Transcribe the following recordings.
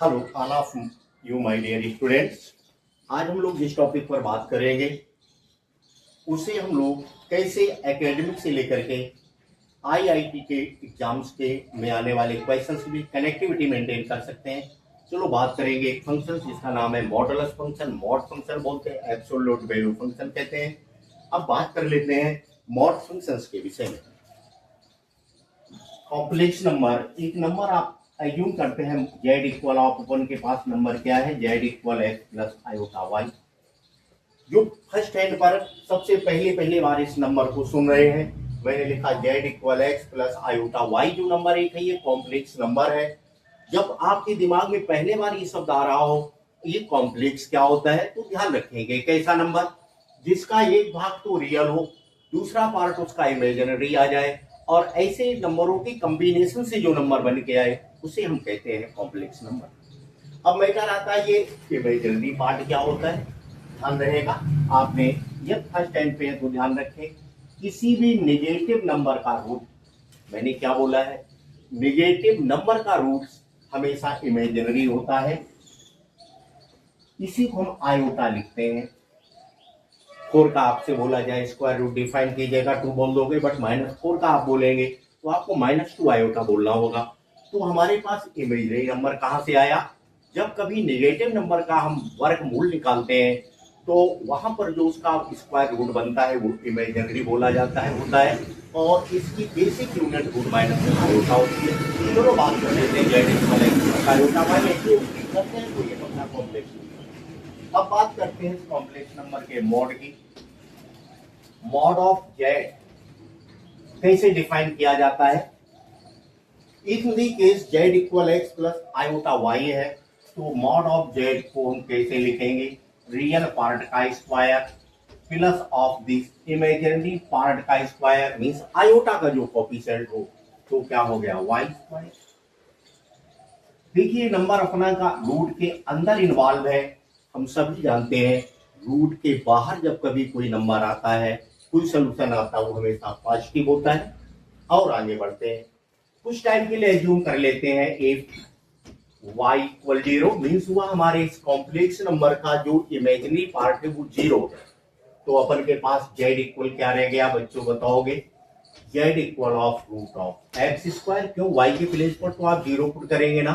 Hello all of you my dear students. आज हम लोग जिस टॉपिक पर बात करेंगे उसे हम लोग कैसे एकेडमिक से लेकर के आईआईटी के एग्जाम्स के में आने वाले क्वेश्चंस की कनेक्टिविटी मेंटेन कर सकते हैं। चलो बात करेंगे एक फंक्शन जिसका नाम है मॉडुलस फंक्शन। मॉड फंक्शन बोलते हैं, एब्सोल्यूट वैल्यू फंक्शन कहते हैं। अब बात कर लेते हैं मॉड फंक्शंस के विषय में। कॉम्प्लेक्स नंबर, एक नंबर आप एज्यूम करते हैं z इक्वल ऑफ 1 के पास नंबर क्या है, z equal x plus iota y. जो फर्स्ट हैंड पर सबसे पहली बार इस नंबर को सुन रहे हैं, मैंने लिखा z equal x plus iota y. जो नंबर एक है ये कॉम्प्लेक्स नंबर है। जब आपके दिमाग में पहले बार ये शब्द आ रहा हो ये कॉम्प्लेक्स क्या होता है, तो ध्यान रखेंगे कैसा नंबर जिसका एक भाग तो रियल हो, दूसरा पार्ट उसका इमेजिनरी आ जाए, और ऐसे नंबरों के कॉम्बिनेशन से जो नंबर बन के आए उसे हम कहते हैं कॉम्प्लेक्स नंबर। अब मैं कह रहा था ये इमेजिनरी पार्ट क्या होता है, ध्यान रहेगा आपने ये फर्स्ट टाइम पे तो ध्यान रखें। किसी भी नेगेटिव नंबर का रूट, मैंने क्या बोला है, नेगेटिव नंबर का रूट हमेशा इमेजिनरी होता है। इसी को हम आयोटा लिखते हैं। 4 का आपसे बोला जाए स्क्वायर रूट डिफाइन कीजिएगा, 2 बोल दोगे, बट -4 का आप बोलेंगे तो आपको -2 आयोटा बोलना होगा। तो हमारे पास इमेजिनरी नंबर कहाँ से आया, जब कभी नेगेटिव नंबर का हम वर्गमूल निकालते हैं तो वहां पर जो उसका स्क्वायर रूट बनता है वो इमेजिनरी बोला जाता है, होता है, और इसकी basic unit root minus iota होती है। चलो बात कर लेते हैं आयोटा करते हैं तो ये अपना कॉम्प्लेक्स। अब बात करते हैं कॉम्प्लेक्स नंबर के मॉड की। मॉड ऑफ जेड कैसे डिफाइन किया जाता है। If in the case z equal x plus iota y है तो मॉड ऑफ जेड को हम कैसे लिखेंगे, रियल पार्ट का square plus of this imaginary part का स्क्वायर, मींस आयोटा का जो कोएफिशिएंट हो तो क्या हो गया वाई स्क्वायर। देखिए नंबर अपना का रूट के अंदर इन्वॉल्व है, हम सभी जानते हैं। रूट के बाहर जब कभी कोई नंबर आता है, कोई सोल्यूशन आता है, वो हमेशा पॉजिटिव होता है। और आगे बढ़ते हैं, कुछ टाइम के लिए एज्यूम कर लेते हैं इफ y इक्वल 0, मीन्स हुआ हमारे इस कॉम्प्लेक्स नंबर का जो इमेजिनरी पार्ट है वो 0 है। तो अपन के पास z इक्वल क्या रह गया बच्चों बताओगे, z equal of root of x square. क्यों, y के प्लेस पर तो आप 0 पुट करेंगे ना।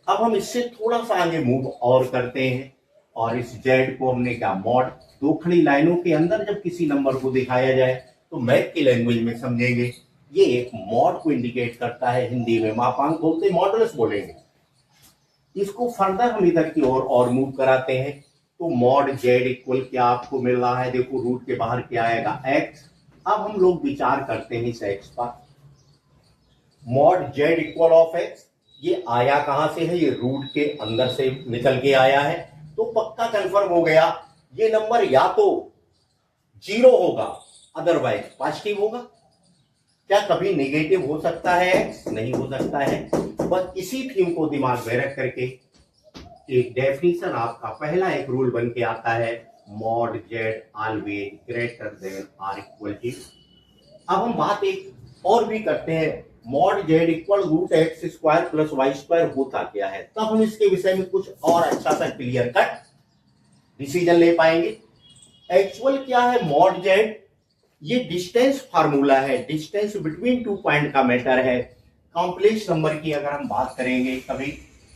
अब हम इससे थोड़ा सा आगे मूव और करते हैं, और इस z को हमने क्या मॉड, दो खड़ी लाइनों के अंदर जब किसी नंबर को दिखाया जाए तो मैथ की लैंग्वेज में समझेंगे ये एक मॉड को इंडिकेट करता है। हिंदी में मापांक बोलते मॉडुलस बोलेंगे। इसको फर्दर हम इधर की ओर और मूव कराते हैं तो मॉड z इक्वल क्या आपको मिल रहा है, देखो रूट के बाहर क्या आएगा x। अब हम लोग विचार करते हैं इस x पर। Mod z equal of x ये आया कहां से है, ये रूट के अंदर से निकल के आया है। तो पक्का कंफर्म हो गया ये नंबर या तो 0 होगा अदरवाइज पॉजिटिव होगा। क्या कभी नेगेटिव हो सकता है x? नहीं हो सकता है। बस इसी थीम को दिमाग में रख करके एक डेफिनेशन आपका पहला एक रूल बन के आता है, mod z always greater than or equal to. अब हम बात एक और भी करते हैं, mod z equal root x square plus y square होता क्या है, तब हम इसके विषय में कुछ और अच्छा सा क्लियर कट डिसीजन ले पाएंगे। एक्चुअल क्या है मॉड z, ये डिस्टेंस फार्मूला है, डिस्टेंस बिटवीन 2 पॉइंट का मैटर है। कॉम्प्लेक्स नंबर की अगर हम बात करेंगे, कभी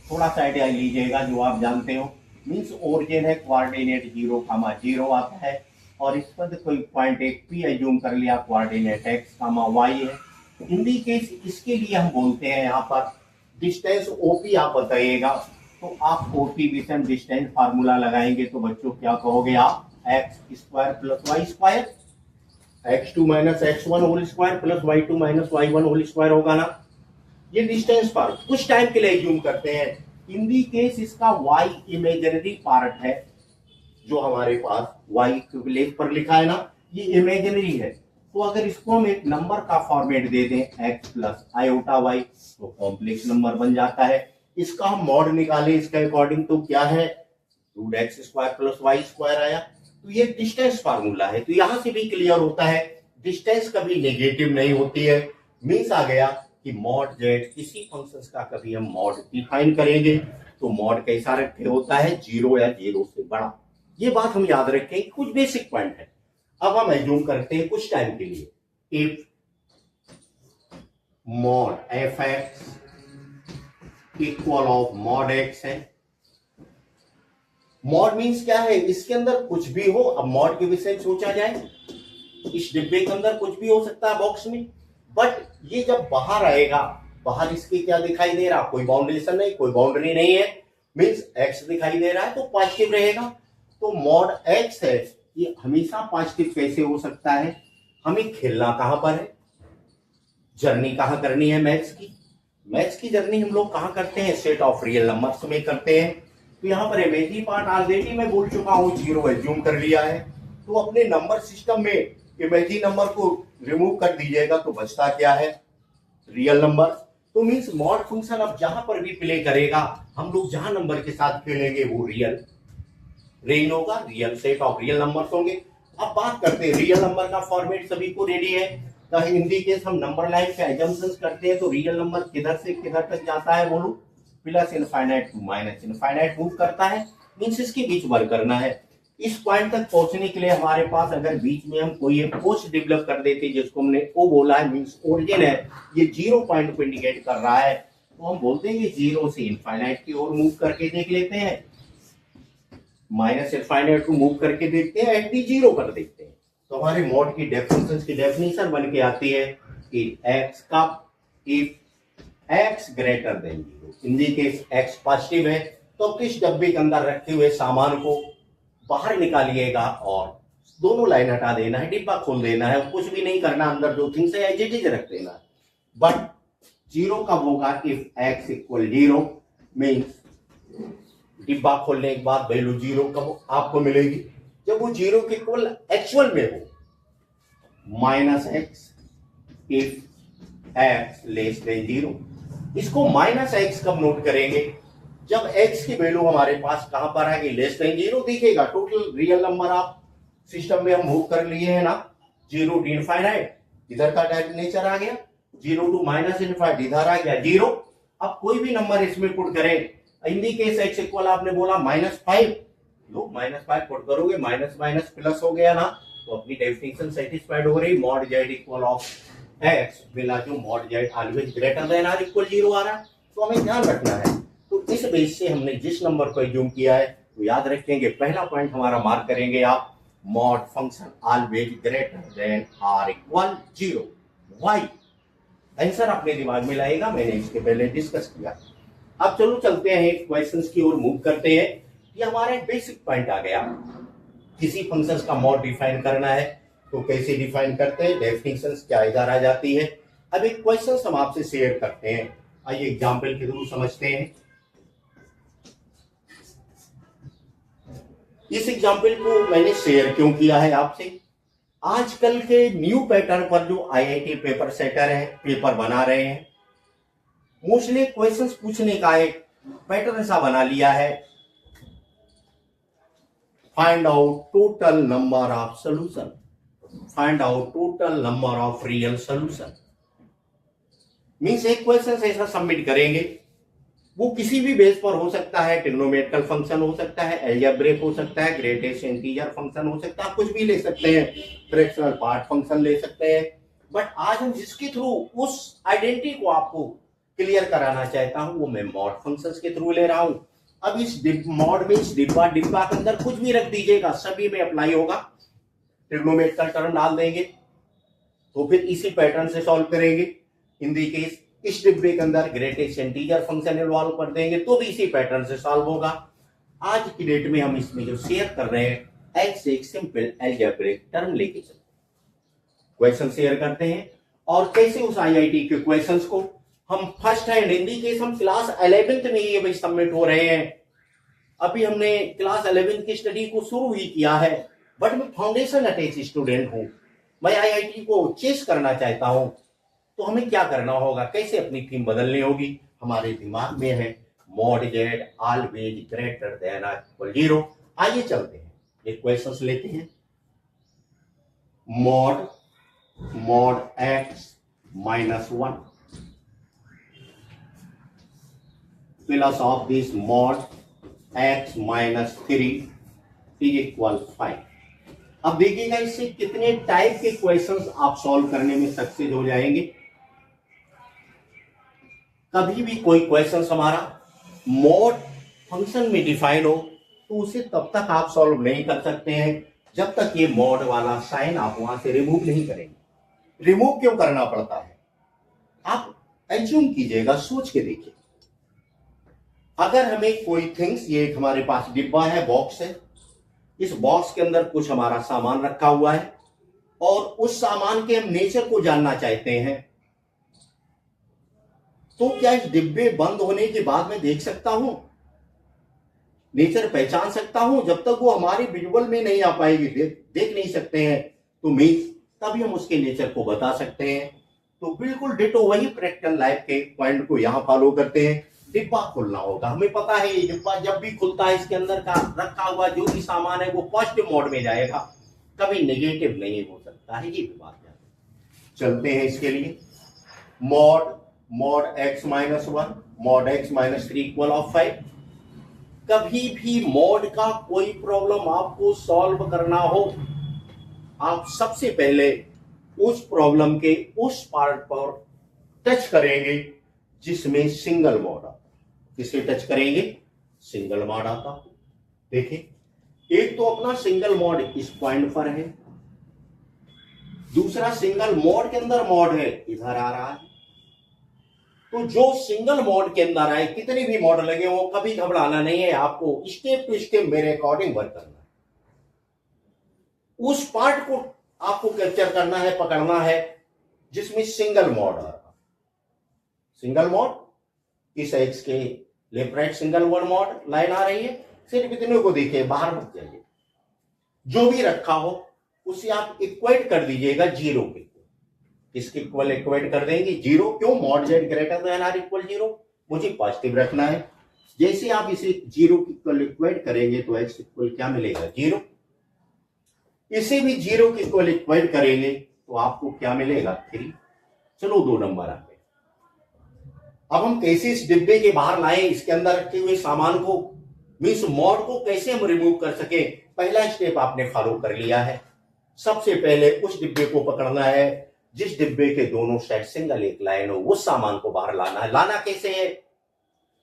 थोड़ा सा आइडिया लीजिएगा जो आप जानते हो, मींस ओरिजिन है कोऑर्डिनेट 0, आता है, और इस पर कोई पॉइंट एक पी एज्यूम कर लिया, कोऑर्डिनेट x, y है। हिंदी केस इसके लिए हम बोलते हैं यहाँ पर डिस्टेंस ओपी आप बताइएगा, तो आप ओपी विषय डिस्टेंस फार्मूला लगाएंगे तो बच्चों क्या कहोगे आप, x square plus y square, x2 minus x1 whole square plus y2 minus y1 whole square होगा ना। ये डिस्टेंस पार्ट कुछ टाइम के लिए एज्यूम करते हैं। हिंदी केस इसका y इमेजिनरी पार्ट है, जो हमारे पास y के प्लेस पर लिखा है ना, ये इमेजिनरी है। तो अगर इसको हम एक नंबर का फॉर्मेट दे दें x प्लस आयोटा y तो कॉम्प्लेक्स नंबर बन जाता है। इसका हम मॉड निकाले इसके अकॉर्डिंग तो क्या है, root x square plus y square आया। तो ये डिस्टेंस फार्मूला है, तो यहां से भी क्लियर होता है डिस्टेंस कभी नेगेटिव नहीं होती है। मीन्स आ गया कि मॉड z किसी फंक्शंस का कभी हम मॉड डिफाइन करेंगे तो मॉड कैसा रखे होता है, 0 या 0 से बड़ा। ये बात हम याद रखें, कुछ बेसिक पॉइंट है। अब हम एज्यूम करते हैं कुछ टाइम के लिए, if mod F x equal of mod x है। मॉड मीन्स क्या है, इसके अंदर कुछ भी हो। अब मॉड के विषय सोचा जाए, इस डिब्बे के अंदर कुछ भी हो सकता है बॉक्स में, बट ये जब बाहर आएगा, बाहर इसके क्या दिखाई दे रहा, कोई बाउंडेशन नहीं, कोई बाउंड्री नहीं है, मीन्स एक्स दिखाई दे रहा है तो पॉजिटिव रहेगा। तो मॉड एक्स है, ये हमेशा पॉजिटिव कैसे हो सकता है। हमें खेलना कहां पर है, जर्नी कहां करनी है मैथ्स की जर्नी हम लोग कहां करते हैं, सेट ऑफ रियल नंबर्स में करते हैं। तो यहाँ पर इमेजिनरी पार्ट ऑलरेडी मैं बोल चुका हूं, 0 एज्यूम कर लिया है। तो अपने नंबर सिस्टम में इमेजिनरी नंबर को रिमूव कर दीजिएगा तो बचता क्या है, रियल नंबर। तो मींस मॉड फंक्शन अब जहां पर भी प्ले करेगा, हम लोग जहां नंबर के साथ खेलेंगे वो रियल रेंज होगा, real set of real numbers होंगे। अब बात करते हैं रियल नंबर का फॉर्मेट सभी को रेडी है। तो हिंदी केस हम नंबर लाइन से एजम्पशंस करते हैं, तो रियल नंबर किधर से किधर तक जाता है बोलो, plus infinite to minus infinite move करता है, मींस इसके बीच वर्क करना है। इस पॉइंट तक पहुंचने के लिए हमारे पास अगर बीच में हम कोई एक पोस्ट डेवलप कर देते जिसको हमने ओ बोला है, मींस ओरिजिन है, ये 0 पॉइंट को इंडिकेट कर रहा है, तो हम बोलते हैं कि 0 से इनफाइनाइट की ओर मूव करके देख लेते हैं, माइनस इनफाइनाइट को मूव करके देखते हैं, एट दी 0 कर देखते हैं। तो हमारे मॉड की डेफिनेशन बन के आती है कि एक्स का if x greater than 0, in the case x positive है, तो किस डब्बे के अंदर रखे हुए सामान को बाहर निकालिएगा और दोनों लाइन हटा देना है, डिब्बा खोल देना है, कुछ भी नहीं करना, अंदर जो थिंग्स है एज इट इज रख देना है। बट 0 कब होगा, इफ एक्स इक्वल 0, मीन्स डिब्बा खोलने के बाद वैल्यू 0 कब आपको मिलेगी, जब वो 0 के इक्वल एक्चुअल में हो, minus x if x less than 0। इसको माइनस एक्स कब नोट करेंगे, जब x की वैल्यू हमारे पास कहां पर आएगी, लेस देन 0 दिखेगा। टोटल रियल नंबर आप सिस्टम में हम मूव कर लिए हैं ना, 0 टू इनफाइनाइट, इधर का नेचर आ गया, 0 टू माइनस इनफाइनाइट इधर आ गया 0। अब कोई भी नंबर इसमें पुट करें, हिंदी केस x इक्वल आपने बोला -5, लो -5 पुट करोगे, माइनस माइनस प्लस हो गया ना, तो अपनी डेफिनेशन सेटिस्फाइड हो रही। Mod z equal of x बिना जो mod z always greater than or equal 0 आ रहा है, तो हमें ध्यान रखना है। तो इस बेस से हमने जिस नंबर को एज्यूम किया है, तो याद रखेंगे पहला पॉइंट हमारा मार्क करेंगे आप, mod function always greater than or equal 0। Why answer अपने दिमाग में लाएगा, मैंने इसके पहले डिस्कस किया। अब चलो चलते हैं क्वेश्चंस की ओर मूव करते हैं। ये हमारा एक बेसिक पॉइंट आ गया, किसी फंक्शंस का मॉड डिफाइन करना है तो कैसे डिफाइन करते हैं, डेफिनेशंस क्या इधर आ जाती है। अब एक क्वेश्चन हम आपसे शेयर करते हैं, आइए एग्जांपल के थ्रू समझते हैं। इस एग्जांपल को मैंने शेयर क्यों किया है आपसे, आजकल के न्यू पैटर्न पर जो आईआईटी पेपर सेटर है, पेपर बना रहे हैं, मोस्टली क्वेश्चंस पूछने का एक पैटर्न सा बना लिया है, find out total number of solution, find out total number of real solution. Means एक क्वेश्चन ऐसा सबमिट करेंगे, वो किसी भी बेस पर हो सकता है, ट्रिग्नोमेट्रिकल फंक्शन हो सकता है, अलजेब्रिक हो सकता है, ग्रेटेस्ट इंटीजर फंक्शन हो सकता है, कुछ भी ले सकते हैं, फ्रैक्शनल पार्ट फंक्शन ले सकते हैं। बट आज हम जिसके थ्रू उस आइडेंटिटी को आपको क्लियर कराना चाहता हूं, वो मैं मॉड फंक्शंस के थ्रू ले रहा हूं। अब इस मॉड में इस डिब्बा के अंदर कुछ भी रख दीजिएगा, सभी में अप्लाई होगा, ट्रिग्नोमेट्रिकल टर्म डाल देंगे, तो फिर इसी पैटर्न से सॉल्व करेंगे। इन दी केस इस डिब्बे के अंदर ग्रेटेस्ट इंटीजर फंक्शन इन्वॉल्व कर देंगे, तो भी इसी पैटर्न से सॉल्व होगा। आज की डेट में हम इसमें जो शेयर कर रहे हैं, एक्स एक सिंपल अलजेब्रिक टर्म लेके चलते क्वेश्चन शेयर करते हैं। और कैसे उस आईआईटी के क्वेश्चंस को हम फर्स्ट हैंड, हिंदी केस हम क्लास 11th में ये भाई सबमिट हो रहे हैं, अभी हमने क्लास 11th की स्टडी को शुरू ही किया है, बट मैं फाउंडेशन अटैच स्टूडेंट हूं, मैं आईआईटी को चेस करना चाहता हूं, तो हमें क्या करना होगा, कैसे अपनी थीम बदलनी होगी। हमारे दिमाग में है mod z always greater than or equal 0। आइए चलते हैं, एक क्वेश्चंस लेते हैं। Mod x -1, plus of this mod x minus 3 is equal 5। अब देखिएगा इससे कितने टाइप के क्वेश्चंस आप सॉल्व करने में सक्सेस हो जाएंगे। कभी भी कोई क्वेश्चन हमारा मॉड फंक्शन में डिफाइन हो तो उसे तब तक आप सॉल्व नहीं कर सकते हैं जब तक ये मॉड वाला साइन आप वहां से रिमूव नहीं करेंगे। रिमूव क्यों करना पड़ता है, आप एज्यूम कीजिएगा, सोच के देखिए। अगर हमें कोई थिंग्स, ये एक हमारे पास डिब्बा है, बॉक्स है, इस बॉक्स के अंदर कुछ हमारा सामान रखा हुआ है और उस सामान के हम नेचर को जानना चाहते हैं, तो क्या इस डिब्बे बंद होने के बाद मैं देख सकता हूं, नेचर पहचान सकता हूं? जब तक वो हमारी विजुअल में नहीं आ पाएगी, देख नहीं सकते हैं, तो मीन्स तभी हम उसके नेचर को बता सकते हैं। तो बिल्कुल डिटो वही प्रैक्टिकल लाइफ के पॉइंट को यहां फॉलो करते हैं। डिब्बा खोलना होगा, हमें पता है ये डिब्बा जब भी खुलता है इसके अंदर का रखा हुआ जो भी सामान है वो पॉजिटिव मोड में जाएगा, कभी नेगेटिव नहीं हो सकता है, ये भी बात है। चलते हैं इसके लिए। Mod x minus 1 mod x minus 3 equal of 5। कभी भी मॉड का कोई प्रॉब्लम आपको सॉल्व करना हो, आप सबसे पहले उस प्रॉब्लम के उस पार्ट पर टच करेंगे जिसमें सिंगल मॉड आता। किसे टच करेंगे? सिंगल मॉड आता। देखिए, एक तो अपना सिंगल मॉड इस पॉइंट पर है, दूसरा सिंगल मॉड के अंदर मॉड है इधर आ रहा है। तो जो सिंगल मॉड के अंदर आए, कितने भी मॉड लगे हो, कभी घबराना नहीं है, आपको स्टेप टू स्टेप मेरे अकॉर्डिंग वर्क करना है। उस पार्ट को आपको कैप्चर करना है, पकड़ना है जिसमें सिंगल मॉड आ रहा। सिंगल मॉड इस एक्स के left right single one mode line आ रही है, सिर्फ इतने को देखिए, बाहर मत जाइए। जो भी रखा हो उसे आप इक्वेट कर दीजिएगा जीरो के। इसके इक्वल इक्वेट कर देंगे जीरो। क्यों? Mod z greater than or equal zero, मुझे पॉजिटिव रखना है। जैसे आप इसे जीरो के इक्वल इक्वेट करेंगे तो एक्स इक्वल क्या मिलेगा? जीरो। इसे भी जीरो के इक्वल इक्वेट करेंगे तो आपको क्या मिलेगा? 3। चलो 2 नंबर आ गए। अब हम कैसे इस डिब्बे के बाहर लाए, इसके अंदर रखे हुए सामान को, मीन्स मॉड को कैसे हम रिमूव कर सके, पहला स्टेप आपने फॉलो कर लिया है। सबसे पहले उस डिब्बे को पकड़ना है जिस डिब्बे के दोनों साइड सिंगल एक लाइन हो, उस सामान को बाहर लाना है। लाना कैसे है?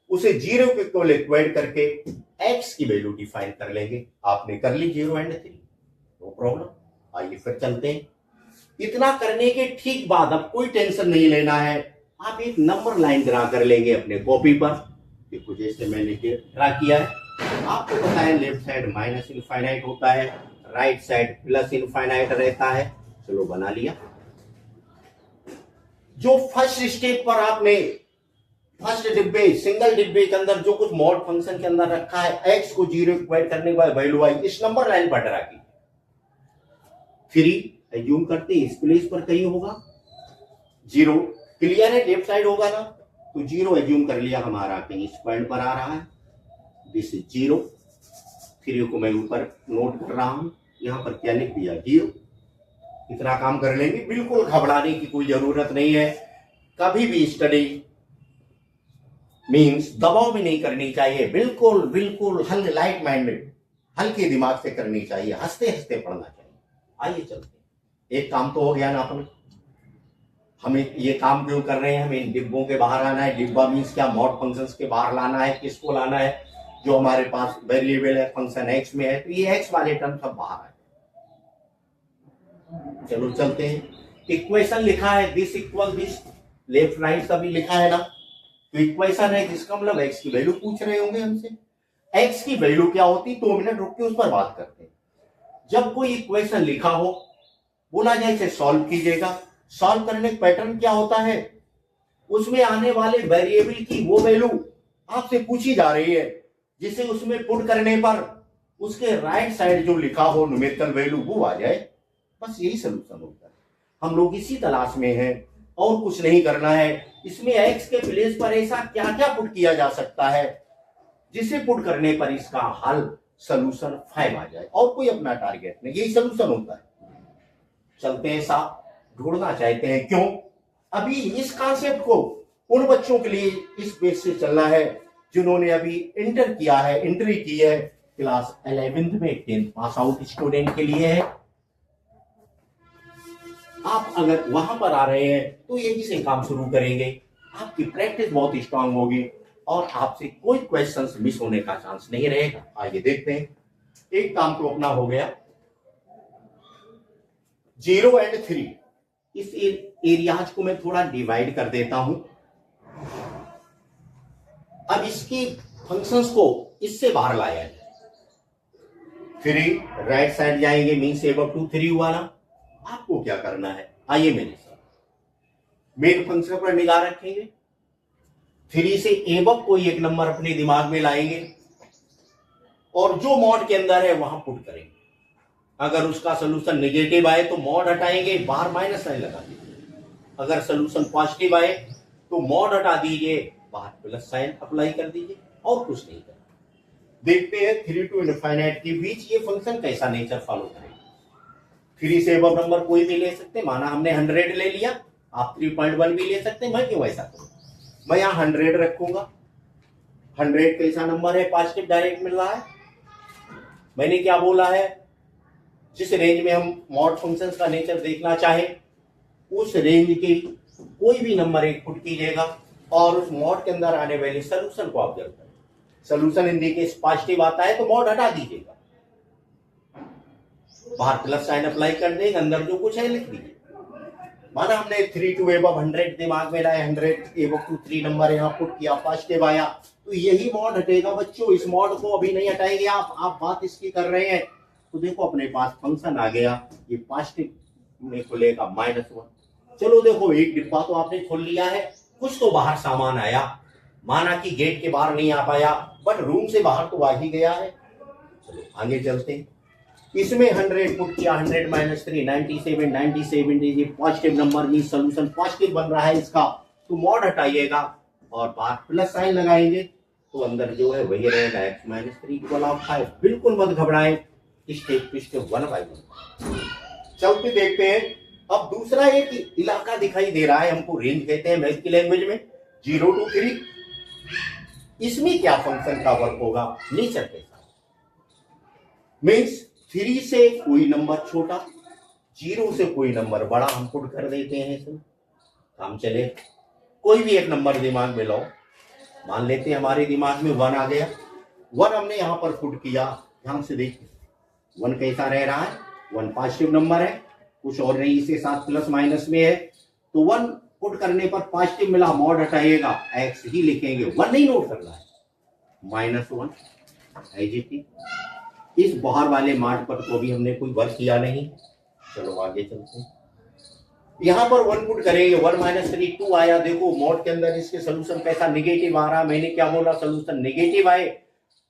उसे जीरो के इक्वल इक्वेट करके एक्स की वैल्यू डिफाइन कर लेंगे। आपने कर ली 0 एंड 3, नो प्रॉब्लम। आइए फिर चलते हैं। इतना करने के ठीक बाद अब कोई टेंशन नहीं लेना है, आप एक नंबर लाइन ड्रा कर लेंगे अपने कॉपी पर। देखो जैसे मैंने ड्रा किया है, आपको पता है लेफ्ट साइड माइनस इनफाइनाइट होता है, राइट साइड प्लस इनफाइनाइट रहता है। चलो बना लिया। जो फर्स्ट स्टेप पर आपने फर्स्ट डिब्बे, सिंगल डिब्बे के अंदर जो कुछ मॉड फंक्शन के अंदर रखा है, एक्स को जीरो इक्वेट करने के बाद वैल्यू आई, इस नंबर लाइन पर ड्रा की। 3 एज्यूम करते इस प्लेस पर कहीं होगा, 0 क्लियर है, लेफ्ट साइड होगा ना, तो 0 एज्यूम कर लिया हमारा कहीं इस पॉइंट पर आ रहा है, दिस इज 0। 3 को मैं ऊपर नोट कर रहा हूं, यहां पर क्या लिख दिया? 0। इतना काम कर लेंगे, बिल्कुल घबराने की कोई जरूरत नहीं है। कभी भी स्टडी मीन्स दबाव में नहीं करनी चाहिए, बिल्कुल बिल्कुल हल्के लाइट माइंडेड, हल्के दिमाग से करनी चाहिए, हंसते हंसते पढ़ना चाहिए। आइए चलते। एक काम तो हो गया ना अपना। हमें ये काम क्यों कर रहे हैं? हमें इन डिब्बों के बाहर आना है। डिब्बा मीन्स क्या? मॉड फंक्शंस के बाहर लाना है। किसको लाना है? जो हमारे पास वेरिएबल है, फंक्शन एक्स में है, तो ये एक्स वाले टर्म सब बाहर आए। चलो चलते हैं। इक्वेशन लिखा है this equal this, left right सभी लिखा है ना, तो इक्वेशन है जिसका मतलब एक्स की वैल्यू पूछ रहे होंगे हमसे। एक्स की वैल्यू क्या होती? 2 मिनट रुक के उस पर बात करते हैं। जब कोई इक्वेशन लिखा हो, बोला जाए इसे सॉल्व कीजिएगा, सॉल्व करने का पैटर्न क्या होता है? उसमें आने वाले वेरिएबल की वो वैल्यू आपसे पूछी जा रही है, जिसे उसमें पुट करने पर उसके राइट साइड जो लिखा हो न्यूमेरिकल वैल्यू वो आ जाए, बस यही सोल्यूशन होता है। हम लोग इसी तलाश में हैं और कुछ नहीं करना है। इसमें एक्स के प्लेस पर ऐसा क्या क्या पुट किया जा सकता है जिसे पुट करने पर इसका हल सोल्यूशन 5 आ जाए, और कोई अपना टारगेट नहीं, यही सोल्यूशन होता है। चलते हैं साहब, ढूंढना चाहते हैं क्यों? अभी इस कॉन्सेप्ट को उन बच्चों के लिए इस बेस से चलना है जिन्होंने अभी इंटर किया है, एंट्री की है क्लास 11th में, 10th पास आउट स्टूडेंट के लिए है। आप अगर वहां पर आ रहे हैं तो यही से काम शुरू करेंगे, आपकी प्रैक्टिस बहुत स्ट्रांग होगी और आपसे कोई क्वेश्चंस मिस होने का चांस नहीं रहेगा। आइए देखते हैं। एक काम तो अपना हो गया, 0 और 3। इस एरियाज को मैं थोड़ा डिवाइड कर देता हूं। अब इसकी फंक्शंस को इससे बाहर लाया है। 3 राइट साइड जाएंगे, मीन्स एबव टू 3 हुआ ना। आपको क्या करना है, आइए मेरे साथ मेन फंक्शन पर निगाह रखेंगे। 3 से एबव कोई एक नंबर अपने दिमाग में लाएंगे और जो मॉड के अंदर है वहां पुट करेंगे। अगर उसका सोल्यूशन नेगेटिव आए तो मॉड हटाएंगे, बाहर माइनस साइन लगा दीजिए। अगर सोल्यूशन पॉजिटिव आए तो मॉड हटा दीजिए, बाहर प्लस साइन अप्लाई कर दीजिए, और कुछ नहीं करना। देखते हैं 3 टू इनफाइनाइट के बीच ये फंक्शन कैसा नेचर फॉलो करेगा। 3 से अबव नंबर कोई भी ले सकते, माना हमने 100 ले लिया, आप 3.1 भी ले सकते। मैं क्यों ऐसा करूं, मैं यहां 100 रखूंगा। 100 कैसा नंबर है, पॉजिटिव डायरेक्ट मिल रहा है। मैंने क्या बोला है, जिस रेंज में हम मॉड फंक्शंस का नेचर देखना चाहे उस रेंज के कोई भी नंबर एक पुट कीजिएगा और उस मॉड के अंदर आने वाले सोल्यूशन को ऑब्जर्व करें। Solution in the case positive आता है तो मॉड हटा दीजिएगा, बाहर प्लस साइन अप्लाई कर देंगे, अंदर जो कुछ है लिख दीजिए। माना हमने 3 टू एबव 100 दिमाग में लाए, 100 एबव टू 3 नंबर यहाँ पुट किया, पॉजिटिव आया तो यही मॉड हटेगा। बच्चों इस मॉड को अभी नहीं हटाएंगे आप बात इसकी कर रहे हैं तो देखो अपने पास फंक्शन आ गया, ये पॉजिटिव में खुलेगा -1। चलो देखो एक डिब्बा तो आपने खोल लिया है, कुछ तो बाहर सामान आया। माना कि गेट के बाहर नहीं आ पाया बट रूम से बाहर तो आ ही गया है। चलो आगे चलते हैं। इसमें 100 पुट किया, 100 - 3 97 पॉजिटिव नंबर में सोल्यूशन पॉजिटिव बन रहा है इसका, तो मॉड हटाइएगा और बाहर प्लस साइन लगाएंगे तो अंदर जो है वही रहेगा x - 3 = 5। बिल्कुल मत घबराएं, स्टेप टू स्टेप 1 बाय 1 चलते देखते हैं। अब दूसरा एक इलाका दिखाई दे रहा है, हमको रेंज कहते हैं मैथ की लैंग्वेज में, 0 to 3। इसमें क्या फंक्शन का वर्क होगा, नेचर के साथ। मीन्स 3 से कोई नंबर छोटा, 0 से कोई नंबर बड़ा हम पुट कर देते हैं। इसमें काम चले, कोई भी एक नंबर दिमाग में लो। मान लेते हैं हमारे दिमाग में 1 आ गया, 1 हमने यहां पर पुट किया। ध्यान से देखिए 1 कैसा रह रहा है, 1 पॉजिटिव नंबर है, कुछ और नहीं, इसके साथ प्लस माइनस में है तो 1 पुट करने पर पॉजिटिव मिला, मॉड हटाइएगा, एक्स ही लिखेंगे, 1 नहीं नोट करना है, -1 एजीटी। इस बाहर वाले मार्ट पर तो अभी हमने कोई वर्क किया नहीं। चलो आगे चलते हैं। यहां पर 1 पुट करेंगे, 1 - 3 2 आया। देखो मॉड के अंदर इसके सोल्यूशन कैसा नेगेटिव आ रहा। मैंने क्या बोला, सोल्यूशन नेगेटिव आए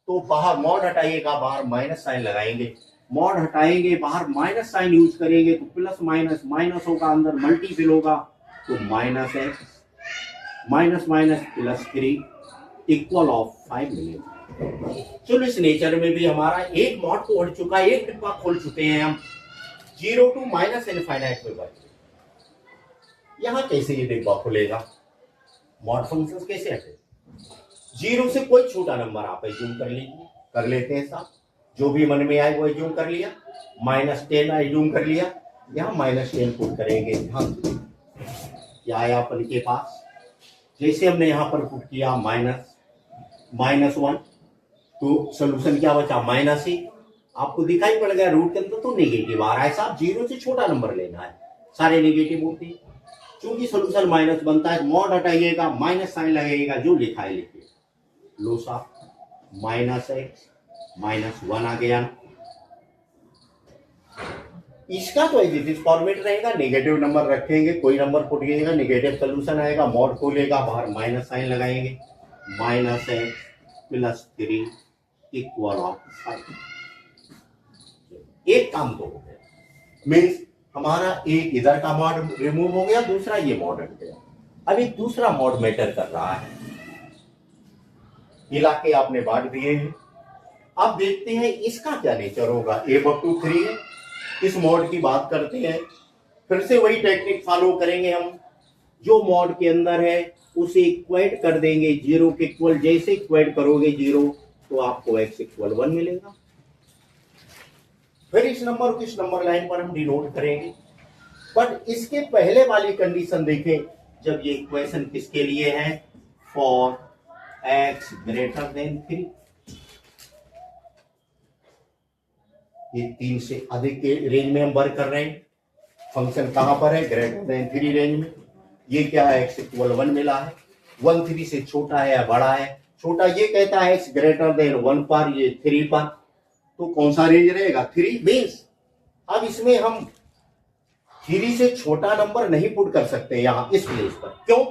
तो बाहर मॉड हटाइएगा, बाहर माइनस साइन लगाएंगे, मॉड हटाएंगे, बाहर माइनस साइन यूज करेंगे तो प्लस माइनस माइनस होगा, अंदर मल्टीपल होगा तो -x -3 = 5 मिलेगा। चलो इस नेचर में भी हमारा एक मॉड तो हट चुका है, एक डिब्बा खोल चुके हैं हम। 0 to -इनफाइनाइट में बढ़, यहां कैसे ये डिब्बा खुलेगा, मॉड फंक्शंस कैसे हटे। 0 से कोई छोटा नंबर आप एज्यूम कर लीजिए, कर लेते हैं साहब, जो भी मन में आए वो एज्यूम कर लिया। -10 एज्यूम कर लिया, यहां -10 पुट करेंगे। ध्यान से क्या आया अपन के पास, जैसे हमने यहां पर पुट किया -1 तो सोल्यूशन क्या बचा, माइनस ही। आपको दिखाई पड़ गया रूट के अंदर तो नेगेटिव आ रहा है साहब, 0 से छोटा नंबर लेना है, सारे नेगेटिव होते हैं। चूंकि सोल्यूशन माइनस बनता है, मॉड हटाइएगा, माइनस साइन लगेगा, जो लिखा है लिखिए। लो साहब -x -1 आ गया। इसका तो इस फॉर्मेट रहेगा, नेगेटिव नंबर रखेंगे, कोई नंबर पुट कीजिएगा, नेगेटिव सोल्यूशन आएगा, मॉड खोलेगा, बाहर माइनस साइन लगाएंगे, -x + 3 = 5। एक काम तो हो गया, मीन्स हमारा एक इधर का मॉड रिमूव हो गया, दूसरा ये मॉड हट गया। अब एक दूसरा मॉड मैटर कर रहा है, इलाके आपने बांट दिए हैं। अब देखते हैं इसका क्या नेचर होगा। एबव टू 3 है, इस मॉड की बात करते हैं, फिर से वही टेक्निक फॉलो करेंगे हम। जो मॉड के अंदर है उसे इक्वेट कर देंगे जीरो के इक्वल। जैसे इक्वेट करोगे जीरो तो आपको x इक्वल 1 मिलेगा। फिर इस नंबर को इस नंबर लाइन पर हम डिनोट करेंगे। बट इसके पहले वाली कंडीशन देखें, जब ये इक्वेशन किसके लिए है, फॉर x ग्रेटर देन 3। ये 3 से अधिक के रेंज में हम वर्क कर रहे हैं। फंक्शन कहां पर है, ग्रेटर देन 3 रेंज में। ये क्या है, x इक्वल 1 मिला है। 1 3 से छोटा है या बड़ा है, छोटा ये कहता है x ग्रेटर देन 1 पर, ये 3 पर, तो कौन सा रेंज रहेगा, 3 मीन्स। अब इसमें हम 3 से छोटा नंबर नहीं पुट कर सकते यहां इस प्लेस पर। क्यों,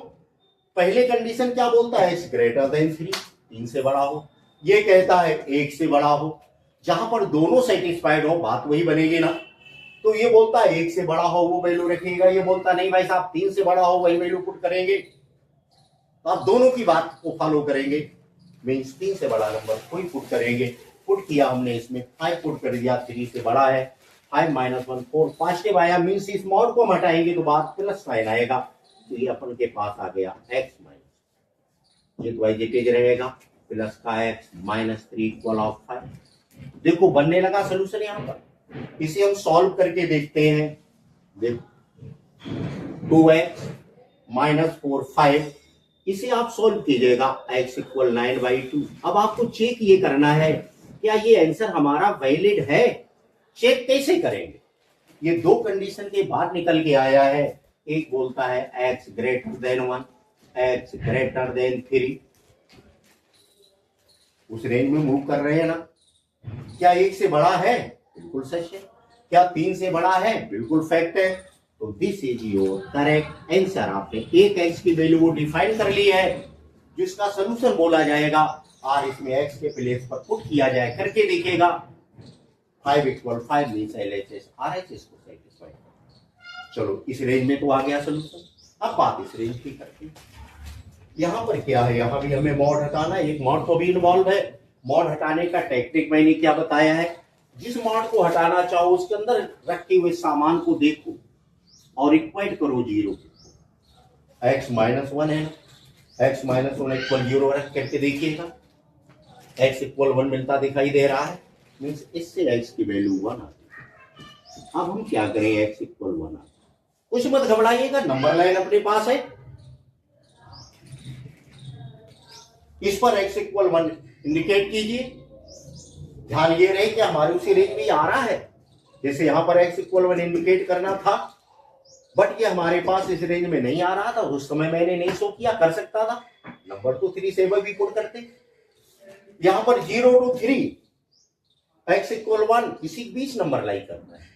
पहले कंडीशन क्या बोलता है, x ग्रेटर देन 3, 3 से बड़ा हो। ये कहता है 1 से बड़ा हो। जहां पर दोनों सेटिस्फाइड हो बात वही बनेगी ना। तो ये बोलता है 1 से बड़ा हो वो वैल्यू रखेगा, ये बोलता नहीं भाई साहब 3 से बड़ा हो वही वैल्यू पुट करेंगे। तो आप दोनों की बात को फॉलो करेंगे, मीन्स 3 से बड़ा नंबर कोई पुट करेंगे। पुट किया हमने, इसमें 5 पुट कर दिया, 3 से बड़ा है। 5 - 1 4, पॉजिटिव आया, मीन्स इस मॉड को हम हटाएंगे तो बाद प्लस साइन आएगा। तो ये अपन के पास आ गया x माइनस, ये तो एज रहेगा, प्लस का x -3 इक्वल ऑफ 5। देखो बनने लगा सोल्यूशन यहां पर। इसे हम सॉल्व करके देखते हैं। देखो 2x -4 5, इसे आप सॉल्व कीजिएगा, x इक्वल 9/2। अब आपको चेक ये करना है क्या ये आंसर हमारा वैलिड है। चेक कैसे करेंगे, ये दो कंडीशन के बाद निकल के आया है। एक बोलता है x greater than 1, x greater than 3, उस रेंज में मूव कर रहे हैं ना। क्या 1 से बड़ा है, बिल्कुल सच है। क्या 3 से बड़ा है, बिल्कुल फैक्ट है। तो this is your correct answer. आपने एक x की वैल्यू को डिफाइन कर ली है, जिसका सोल्यूशन बोला जाएगा, और इसमें x के प्लेस पर पुट किया जाए, करके देखिएगा। 5 इक्वल 5 मींस LHS RHS को सेटिस्फाई। चलो इस रेंज में तो आ गया सोल्यूशन। अब बात इस रेंज की करते हैं। यहाँ पर क्या है, यहाँ भी हमें मॉड हटाना है, एक मॉड तो भी इन्वॉल्व है। मॉड हटाने का टेक्निक मैंने क्या बताया है, जिस मॉड को हटाना चाहो उसके अंदर रखे हुए सामान को देखो और इक्वेट करो जीरो। x -1 है, x -1 इक्वल 0 रख करके देखिएगा, x इक्वल 1 मिलता दिखाई दे रहा है, मीन्स इससे x की वैल्यू 1 आती है। अब हम क्या करें, x इक्वल 1 आता, कुछ मत घबराइएगा, नंबर लाइन अपने पास है। इस पर x इक्वल 1 इंडिकेट कीजिए। ध्यान ये रहे कि हमारे उसी रेंज में आ रहा है, जैसे यहां पर x इक्वल 1 इंडिकेट करना था, बट ये हमारे पास इस रेंज में नहीं आ रहा था। उस समय मैंने नहीं शो किया, कर सकता था, नंबर तो 3 से भी पुट करते। यहां पर 0 to 3 x इक्वल 1 इसी बीच नंबर लाई करना है।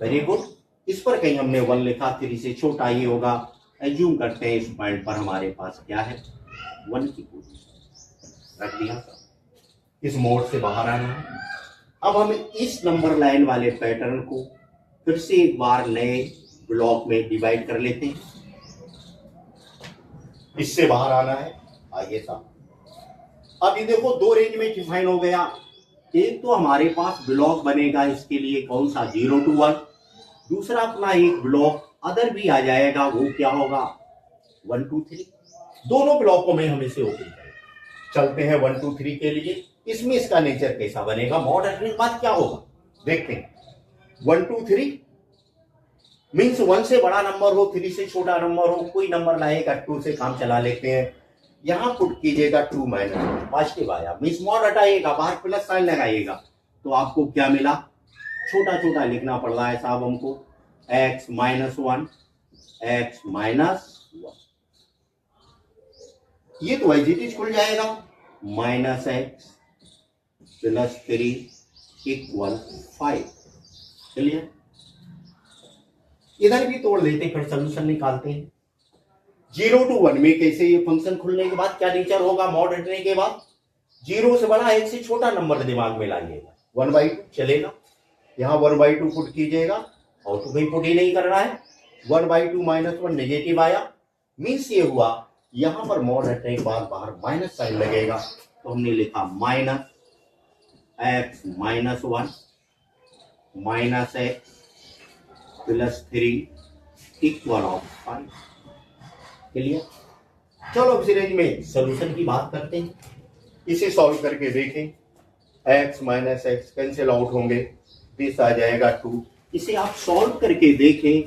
Very good. इस पर कहीं हमने 1 लिखा, 3 से छोटा ये होगा। एज्यूम करते हैं इस पॉइंट पर हमारे पास क्या है, 1 की पोजीशन रख दिया। इस मोड से बाहर आना है। अब हम इस नंबर लाइन वाले पैटर्न को फिर से एक बार नए ब्लॉक में डिवाइड कर लेते हैं। इससे बाहर आना है, आइए साहब। अब ये देखो दो रेंज में डिफाइन हो गया। एक तो हमारे पास ब्लॉक बनेगा इसके लिए कौन सा, 0 to 1। दूसरा अपना एक ब्लॉक अदर भी आ जाएगा, वो क्या होगा, 1 to 3। दोनों ब्लॉकों में हम इसे ओपन करें। चलते हैं 1 to 3 के लिए। इसमें इसका नेचर कैसा बनेगा, मॉड हटने के बाद क्या होगा देखते हैं। 1 to 3 मीन्स 1 से बड़ा नंबर हो, 3 से छोटा नंबर हो, कोई नंबर लाएगा, 2 से काम चला लेते हैं। यहां पुट कीजिएगा 2 - पॉजिटिव आया, मीन्स मॉड हटाइएगा, बाहर प्लस साइन लगाइएगा, तो आपको क्या मिला, छोटा छोटा लिखना पड़ रहा है साहब हमको, x -1 x -1, ये तो एज इट इज खुल जाएगा, -x +3 इक्वल 5। चलिए इधर भी तोड़ लेते, फिर सोल्यूशन निकालते हैं। 0 to 1 में कैसे ये फंक्शन खुलने के बाद क्या नेचर होगा, मॉड हटने के बाद 0 से बड़ा 1 से छोटा नंबर दिमाग में लाइएगा, 1/2 चलेगा। यहाँ 1/2 पुट कीजिएगा, और तो भाई पुट ही नहीं करना है। 1/2 -1 नेगेटिव आया, मीन्स ये हुआ यहां पर मॉड हटने के बाद बाहर माइनस साइन लगेगा, तो हमने लिखा -x -1 -x +3 equal of 5। Clear. चलो अब इस रेंज में सोल्यूशन की बात करते हैं। इसे सॉल्व करके देखें, x minus x cancel out होंगे, दिस आ जाएगा 2। इसे आप सॉल्व करके देखें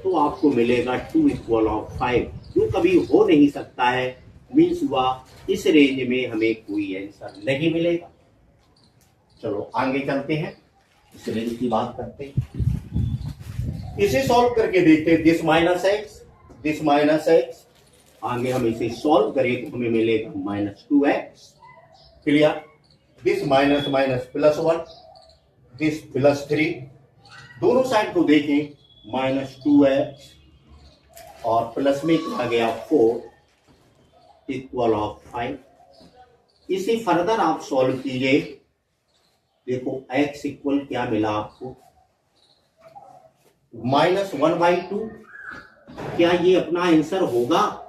तो आपको मिलेगा 2 इक्वल ऑफ 5, जो कभी हो नहीं सकता है। मीन्स हुआ इस रेंज में हमें कोई आंसर नहीं मिलेगा। चलो आगे चलते हैं, इस रेंज की बात करते हैं। इसे सॉल्व करके देखते हैं, दिस माइनस एक्स, आगे हम इसे सॉल्व करें तो हमें मिलेगा -2x। Clear. This minus minus +1, this +3, दोनों साइड को देखें, -2x और प्लस में क्या गया 4 इक्वल ऑफ 5। इसे फर्दर आप सॉल्व कीजिए, देखो x इक्वल क्या मिला आपको, -1/2। क्या ये अपना आंसर होगा?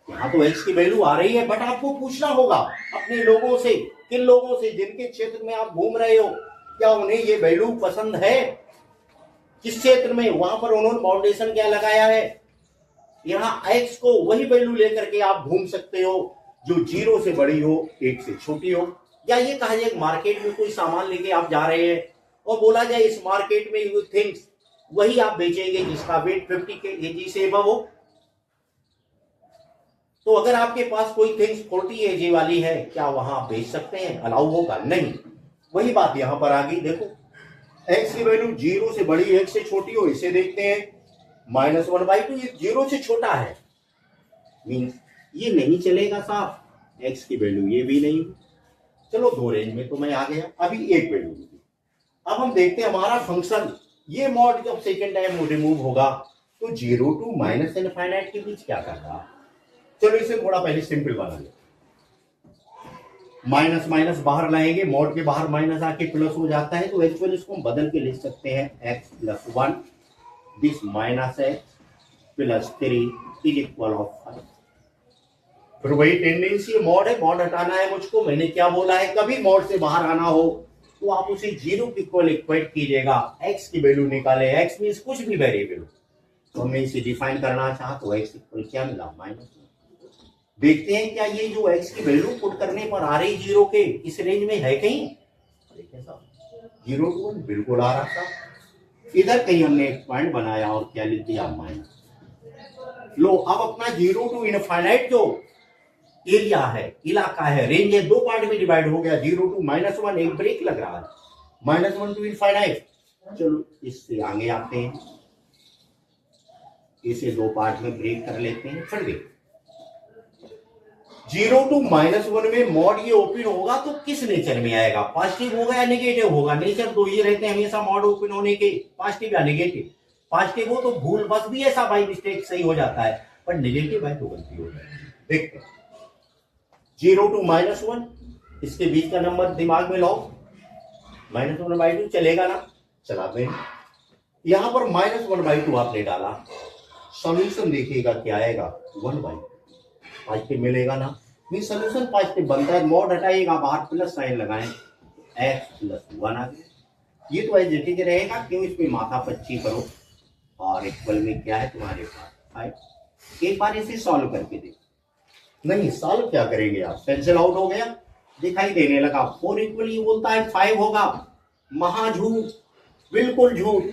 यहां तो x की वैल्यू आ रही है, बट आपको पूछना होगा अपने लोगों से, किन लोगों से जिनके क्षेत्र में आप घूम रहे हो, क्या उन्हें ये वैल्यू पसंद है, किस क्षेत्र में, वहां पर उन्होंने बाउंडेशन क्या लगाया है। यहाँ x को वही वैल्यू लेकर के आप घूम सकते हो जो 0 से बड़ी हो, 1 से छोटी हो। या ये कहा जाए मार्केट में कोई सामान लेके आप जा रहे हैं और बोला जाए इस मार्केट में यू थिंग्स वही आप बेचेंगे जिसका वेट 50 kg से अबव हो। तो अगर आपके पास कोई थिंग्स 40 kg वाली है, क्या वहां आप बेच सकते हैं? अलाउ होगा? नहीं। वही बात यहां पर आ गई। देखो x की वैल्यू 0 से बड़ी, 1 से छोटी हो, इसे देखते हैं -1/2, ये 0 से छोटा है, मीन्स ये नहीं चलेगा साहब। x की वैल्यू ये भी नहीं। चलो 2 रेंज में तो मैं आ गया, अभी एक वैल्यू। अब हम देखते हैं हमारा फंक्शन, ये मॉड जब सेकेंड टाइम रिमूव होगा तो 0 टू -∞ के बीच क्या करता। चलो इसे थोड़ा पहले सिंपल बना ले, माइनस माइनस बाहर लाएंगे, मॉड के बाहर माइनस आके प्लस हो जाता है, तो एक्चुअली इसको हम बदल के लिख सकते हैं x + 1, this -x + 3 is equal of 5। फिर वही टेंडेंसी, मॉड है, मॉड हटाना है मुझको। मैंने क्या बोला है, कभी मॉड से बाहर आना हो तो आप उसे 0 के इक्वल इक्वेट कीजिएगा, x की वैल्यू निकाले, x मींस कुछ भी वेरिएबल। तो हमने इसे डिफाइन करना चाहा तो x इक्वल क्या मिला, -1। देखते हैं क्या ये जो x की वैल्यू पुट करने पर आ रही 0 के इस रेंज में है कहीं। देखिए साहब 0 to 1 बिल्कुल आ रहा था। इधर कहीं हमने एक पॉइंट बनाया और क्या लिख दिया, माइनस। लो अब अपना 0 टू इनफाइनाइट जो एरिया है, इलाका है, रेंज है, 2 पार्ट में डिवाइड हो गया, 0 टू -1, एक ब्रेक लग रहा है, -1 टू इनफाइनाइट। चलो इससे आगे आते हैं, इसे 2 पार्ट में ब्रेक कर लेते हैं। फिर देख 0 टू -1 में मॉड ये ओपन होगा तो किस नेचर में आएगा, पॉजिटिव होगा या नेगेटिव होगा। नेचर तो ये रहते हैं हमेशा मॉड ओपन होने के, पॉजिटिव या नेगेटिव। पॉजिटिव हो तो भूल बस भी ऐसा बाई मिस्टेक सही हो जाता है, पर नेगेटिव है तो गलती हो जाती है। देखते 0 टू -1, इसके बीच का नंबर दिमाग में लो, -1/2 चलेगा ना, चलाते हैं। यहां पर -1/2 आपने डाला, सॉल्यूशन देखिएगा क्या आएगा, 1/2 पॉजिटिव मिलेगा ना, मीन सॉल्यूशन पॉजिटिव बनता है। मॉड हटाइएगा, बाहर प्लस साइन लगाएं, x + 1 आ गया। ये तो एज इट इज रहेगा, क्यों इस पे माथा पच्ची करो, और इक्वल में क्या है तुम्हारे पास 5। एक बार इसे सॉल्व करके देखो। नहीं सॉल्व क्या करेंगे आप, कैंसिल आउट हो गया, दिखाई देने लगा 4 इक्वल, ये बोलता है 5 होगा, महा झूठ, बिल्कुल झूठ।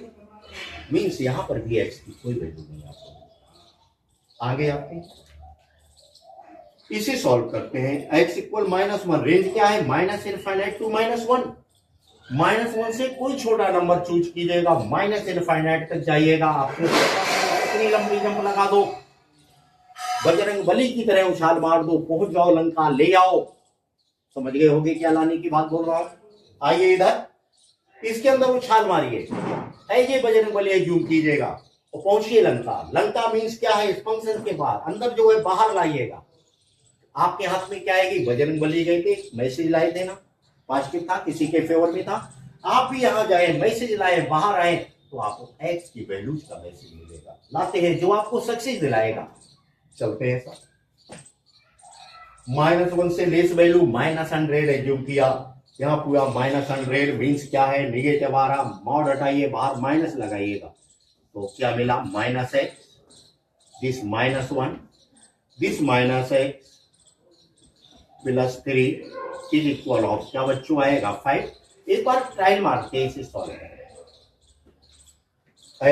मीन्स यहां पर भी x की कोई वैल्यू नहीं आपको। आगे आते हैं, इसे सॉल्व करते हैं। x इक्वल -1, रेंज क्या है, -∞ टू -1। -1 से कोई छोटा नंबर चूज कीजिएगा, -∞ तक जाइएगा। आपको इतनी लंबी जंप लगा दो, बजरंग बली की तरह उछाल मार दो, पहुंच जाओ लंका, ले आओ। समझ गए होगे क्या लाने की बात बोल रहा हूं। आइए इधर, इसके अंदर उछाल मारिए, ऐसे बजरंग बली जूम कीजिएगा और पहुंचिए लंका। लंका मीन्स क्या है, इस फंक्शन के बाद अंदर जो है बाहर लाइएगा। आपके हाथ में क्या आएगी, बजरंग बली गए थे, मैसेज लाए थे ना, पॉजिटिव था, किसी के फेवर में था। आप भी यहां जाए, मैसेज लाए, बाहर आए, तो आपको x की वैल्यूज का मैसेज मिलेगा, लाते हैं जो आपको सक्सेस दिलाएगा। चलते हैं सर, -1 से लेस वैल्यू -100 एज्यूम किया, यहाँ पूरा -100 मीन्स क्या है, नेगेटिव आ रहा, मॉड हटाइए, बाहर माइनस लगाइएगा, तो क्या मिला, -x this -1, this -x +3 is equal of क्या बच्चों आएगा 5। एक बार ट्रायल मारते हैं इसे सॉल्व करें।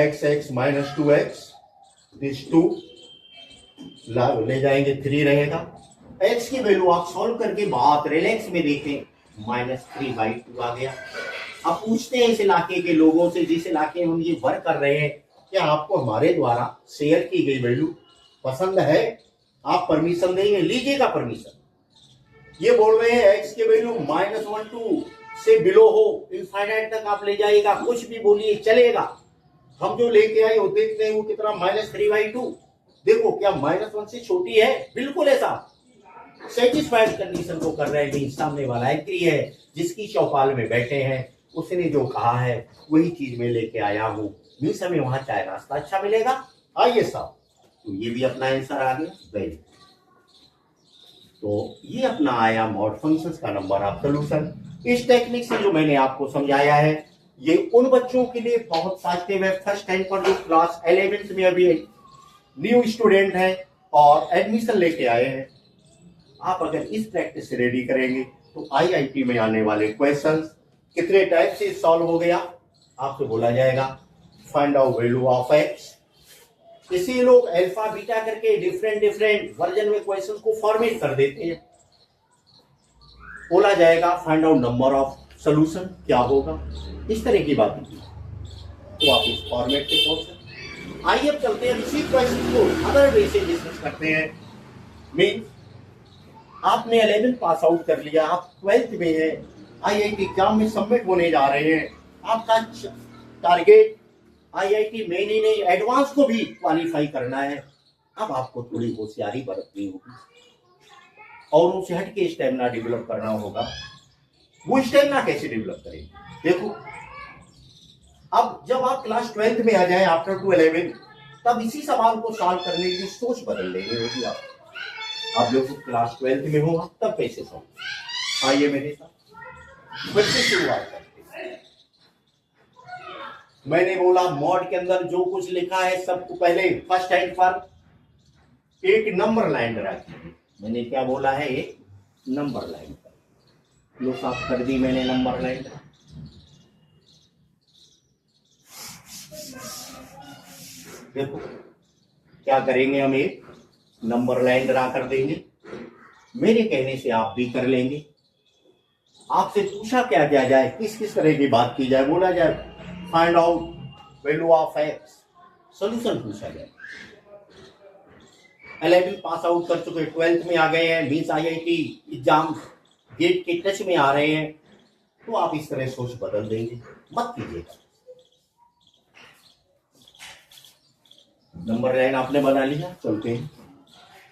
x -2x दिस 2 ले जाएंगे 3 रहेगा। x की वैल्यू आप सॉल्व करके बात रिलैक्स में देखें, -3/2 आ गया। अब पूछते हैं इस इलाके के लोगों से, जिस इलाके में हम ये वर्क कर रहे हैं, क्या आपको हमारे द्वारा शेयर की गई वैल्यू पसंद है? आप परमिशन देंगे? लीजिएगा परमिशन। ये बोल रहे हैं x की वैल्यू -1 2 से बिलो हो, इनफाइनाइट तक आप ले जाइएगा, कुछ भी बोलिए चलेगा। हम जो लेके आए वो देखते हैं वो कितना -3/2। देखो क्या -1 से छोटी है? बिल्कुल ऐसा सेटिस्फाइड कंडीशन को कर रहे हैं। सामने वाला एग्री है, जिसकी चौपाल में बैठे हैं उसने जो कहा है वही चीज में लेके आया हूं। मीन्स हमें वहां चाय नाश्ता अच्छा मिलेगा। आइए साहब, तो ये भी अपना आंसर आ गया। वेरी, तो ये अपना आया मॉड फंक्शंस का नंबर ऑफ सॉल्यूशन। इस टेक्निक से जो मैंने आपको समझाया है ये उन बच्चों के लिए बहुत पॉजिटिव है फर्स्ट टाइम पर जो क्लास 11th में अभी न्यू स्टूडेंट है और एडमिशन लेके आए हैं। आप अगर इस प्रैक्टिस से रेडी करेंगे तो आईआईटी में आने वाले क्वेश्चंस कितने टाइप से सॉल्व हो गया आपसे बोला जाएगा। Find out value of x, इसी लोग अल्फा बीटा करके डिफरेंट वर्जन में क्वेश्चंस को फॉर्मेट कर देते हैं। बोला जाएगा find out number of solution, क्या होगा, इस तरह की बात की तो आप इस फॉर्मेट पे पहुंच सकते। आइए अब चलते हैं इसी क्वेश्चन को अदर वे से डिस्कस करते हैं। मीन आपने 11th पास आउट कर लिया, आप 12th में है, आईआईटी एग्जाम में सबमिट होने जा रहे हैं। आपका टारगेट आईआईटी मेन ही नहीं एडवांस को भी क्वालिफाई करना है। अब आपको थोड़ी होशियारी बरतनी होगी और उनसे हटके स्टेमिना डेवलप करना होगा। वो स्टेमिना कैसे डेवलप करेंगे? देखो, अब जब आप क्लास 12th में आ जाए आफ्टर टू 11 तब इसी सवाल को सॉल्व करने की सोच बदल लेंगे होगी आप जब क्लास 12th में हो तब कैसे सॉल्व। आइए मेरे साथ बच्चे शुरुआत करते हैं। मैंने बोला मॉड के अंदर जो कुछ लिखा है सबको पहले फर्स्ट टाइम पर एक नंबर लाइन रखी। मैंने क्या बोला है? एक नंबर लाइन लो साफ कर दी मैंने नंबर लाइन। देखो क्या करेंगे, हम एक नंबर लाइन ड्रा कर देंगे। मेरे कहने से आप भी कर लेंगे। आपसे पूछा क्या किया जाए, किस किस तरह की बात की जाए? बोला जाए find out value of x, solution पूछा जाए। 11 पास आउट कर चुके, 12th में आ गए हैं, 20 आईआईटी एग्जाम गेट के टच में आ रहे हैं, तो आप इस तरह सोच बदल देंगे, मत कीजिएगा। नंबर लाइन आपने बना लिया, चलते हैं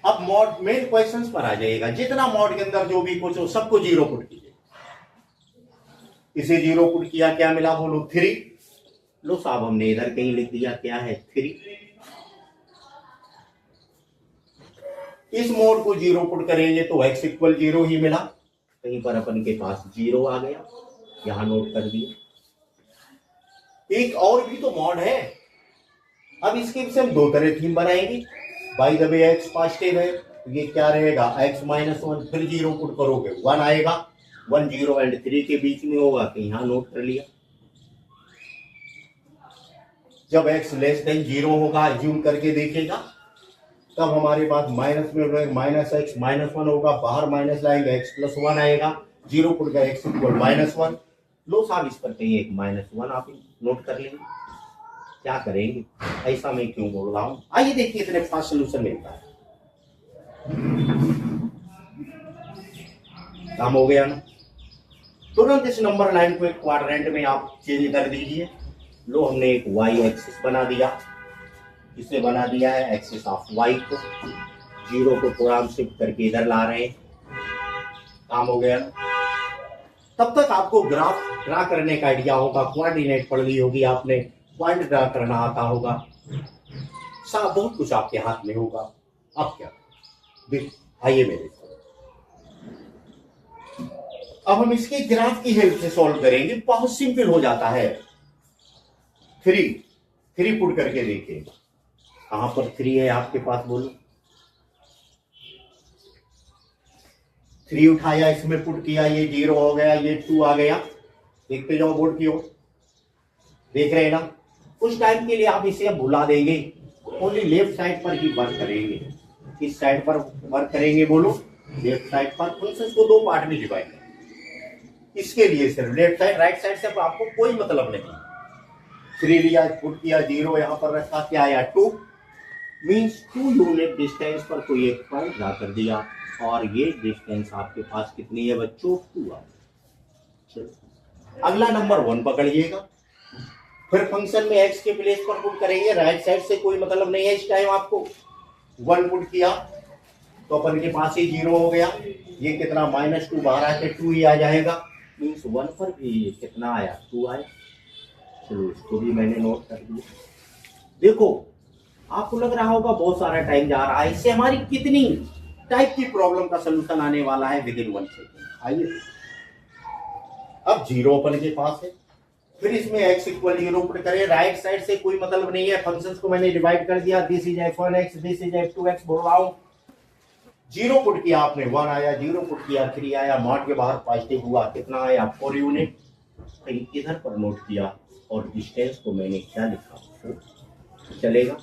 अब मॉड मेन क्वेश्चंस पर आ जाइएगा। जितना मॉड के अंदर जो भी कुछ हो सबको जीरो पुट कीजिए। इसे जीरो पुट किया, क्या मिला बोलो? 3। लो साहब हमने इधर कहीं लिख दिया, क्या है? 3। इस मोड को जीरो पुट करेंगे तो x = 0 ही मिला। कहीं पर अपन के पास 0 आ गया, यहां नोट कर दिया। एक और भी तो मॉड है। अब इसके से हम दो तरह थीम बनाएंगे। By the way x positive है तो ये क्या रहेगा? x - 1, फिर जीरो पुट करोगे 1 आएगा। 1 0 एंड 3 के बीच में होगा कि यहां नोट कर लिया। जब x लेस देन 0 होगा अज्यूम करके देखेगा, तब हमारे पास माइनस में -x - 1 होगा, बाहर माइनस लाएंगे x + 1 आएगा, जीरो पुट का x = -1। लो साहब इस पर कहीं एक -1 आप नोट कर लेंगे। क्या करेंगे? ऐसा मैं क्यों बोल रहा हूं? आइए देखिए इतने फास्ट सोल्यूशन मिलता है। काम हो गया ना? तुरंत इस नंबर लाइन को एक क्वाड्रेंट में आप चेंज कर दीजिए। लो हमने एक y एक्सिस बना दिया। किसे बना दिया है? एक्सिस ऑफ y को। 0 को थोड़ा हम शिफ्ट करके इधर ला रहे हैं। काम हो गया ना? तब तक आपको ग्राफ ड्रा करने का आइडिया होगा, कोऑर्डिनेट पढ़ ली होगी आपने, पॉइंट ड्रा करना आता होगा, सब बहुत कुछ आपके हाथ में होगा। अब क्या देखो, आइए मेरे साथ अब हम इसके ग्राफ की हेल्प से सॉल्व करेंगे। बहुत सिंपल हो जाता है। 3 पुट करके देखिए। कहां पर 3 है आपके पास, बोलो। 3 उठाया, इसमें पुट किया, ये 0 हो गया, ये 2 आ गया। देखते जाओ बोर्ड की ओर, देख रहे हैं ना। कुछ टाइम के लिए आप इसे अब भुला देंगे, ओनली लेफ्ट साइड पर ही वर्क करेंगे। किस साइड पर वर्क करेंगे, बोलो। लेफ्ट साइड पर। फंक्शंस को 2 पार्ट में डिवाइड करें, इसके लिए सिर्फ लेफ्ट साइड, राइट साइड से आपको कोई मतलब नहीं। 3 लिया, पुट किया, 0 यहां पर रखा, क्या आया 2, मीन्स 2 यूनिट डिस्टेंस पर कोई एक पॉइंट ड्रा कर दिया, और ये डिस्टेंस आपके पास कितनी है बच्चों, 2 आ। चलो अगला नंबर 1 पकड़िएगा। फिर फंक्शन में x के प्लेस पर पुट करेंगे, राइट साइड से कोई मतलब नहीं है इस टाइम आपको। 1 पुट किया तो अपन के पास ही 0 हो गया, ये कितना -2 बाहर आके 2 ही आ जाएगा, मीन्स 1 पर भी कितना आया, 2 आया। चलो इसको भी मैंने नोट कर दिया। देखो आपको लग रहा होगा बहुत सारा टाइम जा रहा है, इससे हमारी कितनी टाइप की प्रॉब्लम का सोल्यूशन आने वाला है विदिन 1 सेकेंड। आइए, अब 0 अपन के पास है, फिर इसमें x इक्वल 0 पुट करें, राइट साइड से कोई मतलब नहीं है, फंक्शंस को मैंने डिवाइड कर दिया, this is f1x, this is f2x बोल रहा हूं। 0 पुट किया आपने, 1 आया, 0 पुट किया 3 आया, मॉड के बाहर पॉजिटिव हुआ, कितना आया 4 यूनिट। कहीं इधर पर नोट किया, और डिस्टेंस को मैंने क्या लिखा, 4 चलेगा।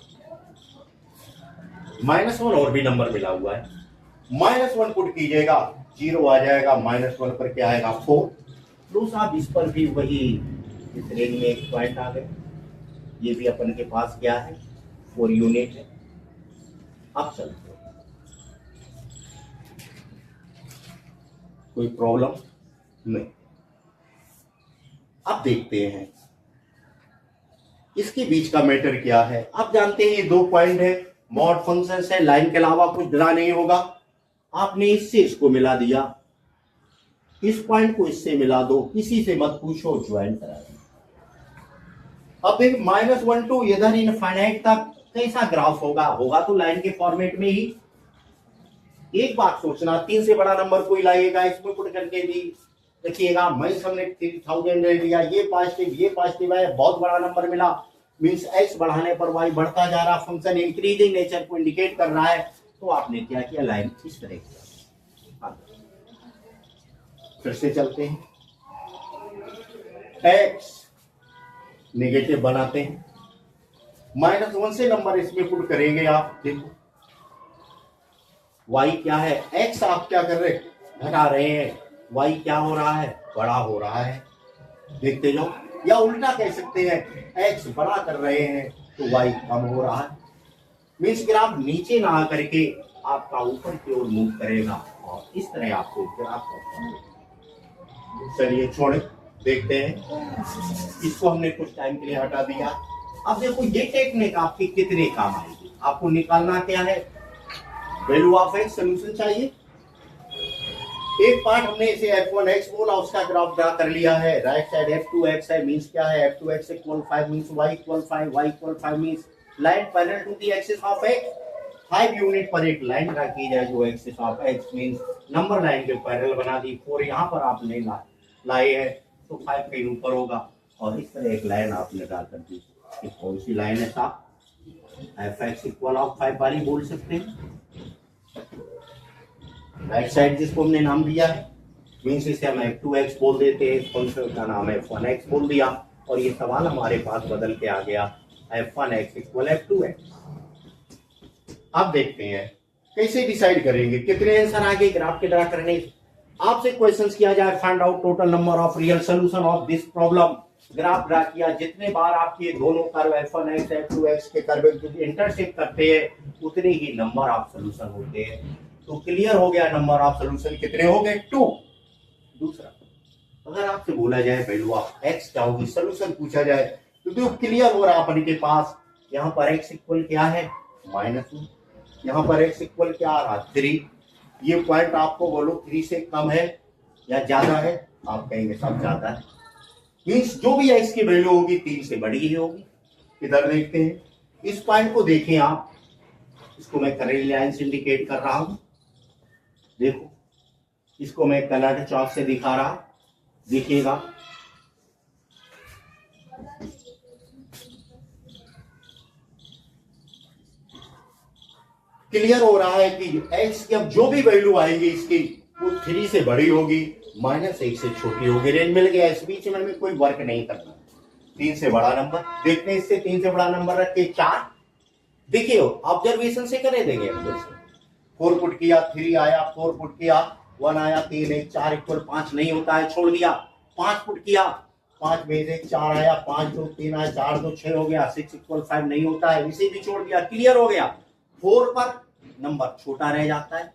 -1 और भी नंबर मिला हुआ है, -1 पुट कीजिएगा, 0 आ जाएगा, -1 पर क्या आएगा 4। तो साहब इस पर भी वही इस रेंज में एक पॉइंट आ गए, ये भी अपन के पास क्या है 4 यूनिट है। अब चलते हैं, कोई प्रॉब्लम नहीं। अब देखते हैं इसके बीच का मैटर क्या है। आप जानते हैं ये 2 पॉइंट है, मॉड फंक्शन है, लाइन के अलावा कुछ ड्रा नहीं होगा। आपने इससे इसको मिला दिया, इस पॉइंट को इससे मिला दो, किसी से मत पूछो, ज्वाइन करा दो। अब देख -1 to इधर इनफाइनाइट तक कैसा ग्राफ होगा, होगा तो लाइन के फॉर्मेट में ही। एक बात सोचना, 3 से बड़ा नंबर कोई लाइएगा, इसमें पुट करके भी देखिएगा, मैं हमने 3000 ले लिया, ये पॉजिटिव है, बहुत बड़ा नंबर मिला, मीन्स x बढ़ाने पर y बढ़ता जा रहा, फंक्शन इंक्रीजिंग नेचर को इंडिकेट कर रहा है। तो आपने क्या किया, लाइन इस तरह किया। फिर से चलते हैं, x नेगेटिव बनाते हैं, -1 से नंबर इसमें पुट करेंगे आप। देखो y क्या है, x आप क्या कर रहे हैं, घटा रहे हैं, y क्या हो रहा है, बड़ा हो रहा है। देखते जाओ, या उल्टा कह सकते हैं, x बड़ा कर रहे हैं तो y कम हो रहा है। मीन्स ग्राफ नीचे ना आकर के आपका ऊपर की ओर मूव करेगा, और इस तरह आपको ग्राफ। चलिए छोड़े, देखते हैं, इसको हमने कुछ टाइम के लिए हटा दिया। अब देखो ये टेक्निक आपकी कितने काम आएगी। आपको निकालना क्या है, वैल्यू ऑफ x, सोल्यूशन चाहिए। एक पार्ट हमने इसे f1x बोला, उसका ग्राफ ड्रा कर लिया है, राइट साइड f2x है, मींस क्या है, f2x equal 5 means y equal 5, y equal 5 means line parallel to the axis of x। 5 unit पर एक लाइन ड्रा की जाए जो axis of x, means number line के पैरेलल बना दी। 4 यहाँ पर आपने लाए है तो 5 कहीं ऊपर होगा, और इस तरह एक लाइन आपने ड्रा कर दी। ये कौन सी लाइन है साहब, fx इक्वल ऑफ 5 वाली बोल सकते हैं। राइट साइड जिसको हमने नाम दिया है, मीन्स इसे हम f2x बोल देते हैं, फंक्शन का नाम f1x बोल दिया, और ये सवाल हमारे पास बदल के आ गया f1x इक्वल f2x। अब देखते हैं कैसे डिसाइड करेंगे, कितने आंसर आगे ग्राफ के ड्रा करने। आपसे क्वेश्चंस किया जाए, find out total number of real solution of this problem. Graph draw किया, जितने बार आपके दोनों कर्व f1x f2x के कर्व इंटरसेक्ट करते हैं, उतने ही नंबर ऑफ सोल्यूशन होते हैं। तो क्लियर हो गया, नंबर ऑफ सोल्यूशन कितने हो गए, 2। दूसरा, अगर आपसे बोला जाए वैल्यू ऑफ x क्या होगी, सोल्यूशन पूछा जाए, तो क्लियर हो रहा अपने के पास। यहाँ पर x इक्वल क्या है, -1, यहाँ पर x इक्वल क्या आ रहा, 3। ये पॉइंट आपको बोलो 3 से कम है या ज्यादा है, आप कहेंगे सब ज्यादा है, मीन्स जो भी x की वैल्यू होगी 3 से बड़ी ही होगी। इधर देखते हैं, इस पॉइंट को देखें आप, इसको मैं करेंट लाइन से इंडिकेट कर रहा हूं। देखो इसको मैं कलर चॉक से दिखा रहा, देखिएगा क्लियर हो रहा है कि x की अब जो भी वैल्यू आएगी इसकी वो 3 से बड़ी होगी, -1 से छोटी होगी। रेंज मिल गया, इस बीच में हमें कोई वर्क नहीं करना। 3 से बड़ा नंबर देखते हैं, इससे 3 से बड़ा नंबर रख के 4, देखिए ऑब्जर्वेशन से करे देंगे हम। 4 पुट किया 3 आया, 4 पुट किया 1 आया, 3 1 4 इक्वल 5 नहीं होता है, छोड़ दिया। 5 पुट किया 5 में से 4 आया, 5 2 3 आया, 4 2 6 हो गया, 6 इक्वल 5 नहीं होता है, इसे भी छोड़ दिया। क्लियर हो गया। 4 पर नंबर छोटा रह जाता है,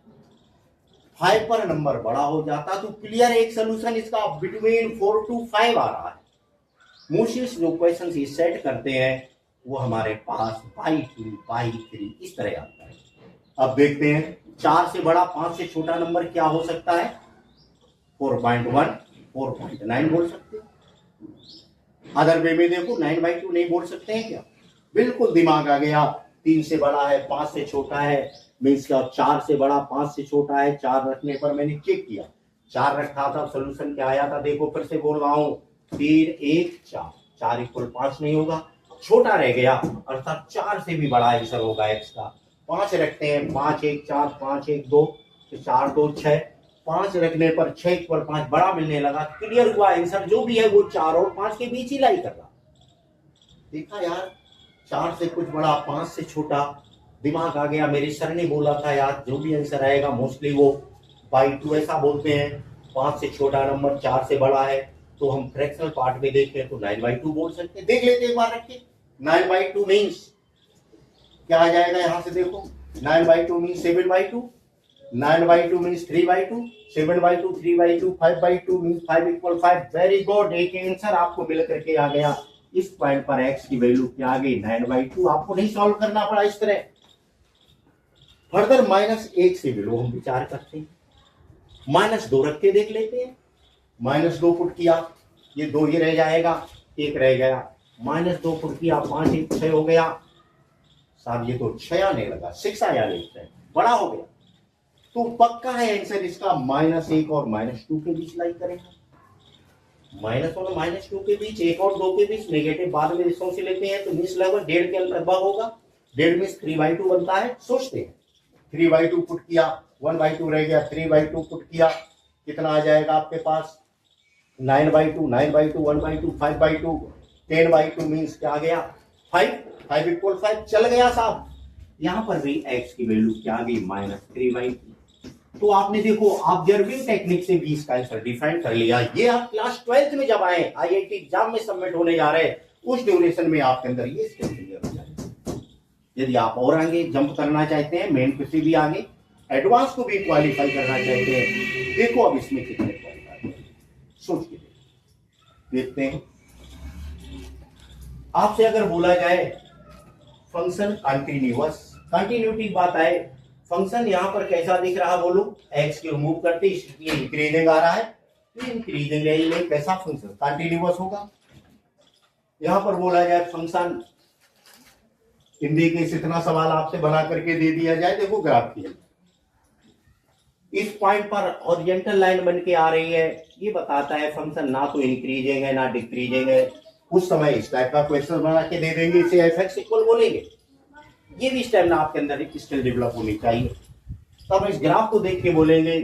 5 पर नंबर बड़ा हो जाता है। तो क्लियर एक सोल्यूशन इसका बिटवीन 4 to 5 आ रहा है। मोस्टली जो क्वेश्चन सेट करते हैं वो हमारे पास बाई 2 बाई 3 इस तरह आता है। अब देखते हैं 4 से बड़ा 5 से छोटा नंबर क्या हो सकता है। 4.1 4.9 बोल सकते हैं। अदर वे में देखो 9/2 नहीं बोल सकते हैं क्या? बिल्कुल दिमाग आ गया। 3 से बड़ा है 5 से छोटा है, मीन्स क्या 4 से बड़ा 5 से छोटा है। 4 रखने पर मैंने चेक किया, 4 रखा था, सोल्यूशन क्या आया था देखो, फिर से बोल रहा हूं 3 1 4 4 इक्वल 5 नहीं होगा, छोटा रह गया, अर्थात 4 से भी बड़ा आंसर होगा x का। 5 रखते हैं 5 1 4 5 1 2 4 2 6, 5 रखने पर 6 इक्वल 5 बड़ा मिलने लगा। क्लियर हुआ, आंसर जो भी है वो 4 और 5 के बीच ही लाई कर रहा। देखा यार, 4 से कुछ बड़ा 5 से छोटा, दिमाग आ गया। मेरे सर ने बोला था यार जो भी आंसर आएगा मोस्टली वो बाई 2 ऐसा बोलते हैं। 5 से छोटा नंबर 4 से बड़ा है, तो हम फ्रैक्शनल पार्ट में देखें तो 9/2 बोल सकते हैं। देख लेते एक बार रख के। 9/2 मीन्स क्या आ जाएगा, यहां से देखो 9/2 means 7/2, 9/2 means 3/2, 7/2 3/2, 5/2 means 5 equal 5। Very good, एक आंसर आपको मिल करके आ गया। इस पॉइंट पर x की वैल्यू क्या आ गई 9/2। आपको नहीं सॉल्व करना पड़ा इस तरह। फर्दर -1 से वैल्यू हम विचार करते हैं, -2 रख के देख लेते हैं। -2 पुट किया, ये 2 ही रह जाएगा, 1 रह गया। -2 पुट किया 5 1 6 हो गया। साहब ये तो 6 आने लगा, 6 आया, नहीं बड़ा हो गया। तो पक्का है आंसर इसका -1 और -2 के बीच लाई करेंगे। -1 और -2 के बीच, 1 और 2 के बीच नेगेटिव बाद में रिश्तों से लेते हैं तो मीन्स लगभग 1.5 के लगभग होगा। 1.5 मीन्स 3/2 बनता है। सोचते हैं 3/2 पुट किया, 1/2 रह गया, 3/2 पुट किया, कितना आ जाएगा आपके पास 9/2, 9/2 1/2 5/2, 10/2 मीन्स क्या आ गया 5 इक्वल 5। चल गया साहब। यहां पर भी x की वैल्यू क्या आ गई -3/2। तो आपने देखो ऑब्जर्विंग टेक्निक से भी इसका आंसर डिफाइन कर लिया। ये आप क्लास 12th में जब आए, IIT एग्जाम में सबमिट होने जा रहे हैं, उस ड्यूरेशन में आपके अंदर ये स्किल क्लियर हो जाएगी। यदि आप और आगे जंप करना चाहते हैं, मेन किसी भी आगे एडवांस को भी क्वालिफाई करना चाहते हैं, देखो अब इसमें कितने पॉइंट आते हैं, सोच के देखते हैं। आपसे अगर बोला जाए फंक्शन कंटिन्यूअस, कंटिन्यूटी की बात आए, फंक्शन यहां पर कैसा दिख रहा बोलो, x की रिमूव करते इसलिए इंक्रीजिंग आ रहा है, तो इंक्रीजिंग रेंज में कैसा फंक्शन कंटिन्यूअस होगा। यहां पर बोला जाए फंक्शन, हिंदी के इतना सवाल आपसे बना करके दे दिया जाए, देखो ग्राफ की इस पॉइंट पर ओरिएंटल लाइन बन के आ रही है, ये बताता है फंक्शन ना तो इंक्रीजिंग है ना डिक्रीजिंग है। उस समय इस टाइप का क्वेश्चन बना के दे देंगे, इसे एफ(x) इक्वल बोलेंगे। ये भी स्टेप आपके अंदर एक स्किल डेवलप होनी चाहिए। तब इस ग्राफ को देख के बोलेंगे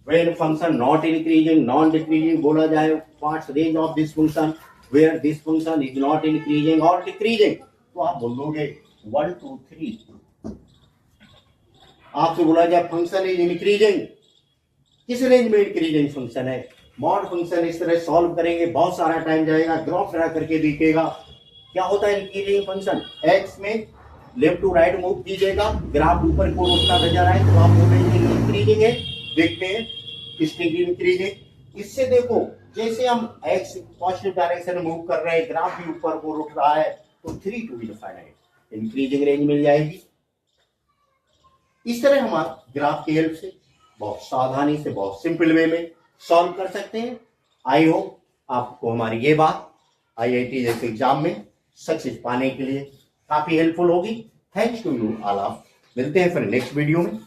when function not increasing non decreasing, बोला जाए what's range of this function where this function is not increasing और डिक्रीजिंग, तो आप बोलोगे 1 2 3। आपसे बोला जाए फंक्शन इज इंक्रीजिंग, किस रेंज में इंक्रीजिंग फंक्शन है, मॉड फंक्शन, इस तरह सॉल्व करेंगे, बहुत सारा टाइम जाएगा, ग्राफ ड्रा करके दिखेगा क्या होता है इंक्रीजिंग फंक्शन। एक्स में लेफ्ट टू राइट मूव कीजिएगा, ग्राफ ऊपर को उठता नजर आए तो आप बोलेंगे इंक्रीजिंग है। देखते हैं किसकी इंक्रीजिंग, इससे देखो जैसे हम एक्स पॉजिटिव डायरेक्शन में मूव कर रहे हैं, ग्राफ भी ऊपर को उठ रहा है, तो 3 to इनफाइनाइट इंक्रीजिंग रेंज मिल जाएगी। इस तरह हमारा ग्राफ की हेल्प से बहुत सावधानी से, बहुत सिंपल वे में सॉल्व कर सकते हैं। आई होप आपको हमारी ये बात IIT जैसे एग्जाम में सक्सेस पाने के लिए काफी हेल्पफुल होगी। Thanks to you all of. मिलते हैं फिर नेक्स्ट वीडियो में।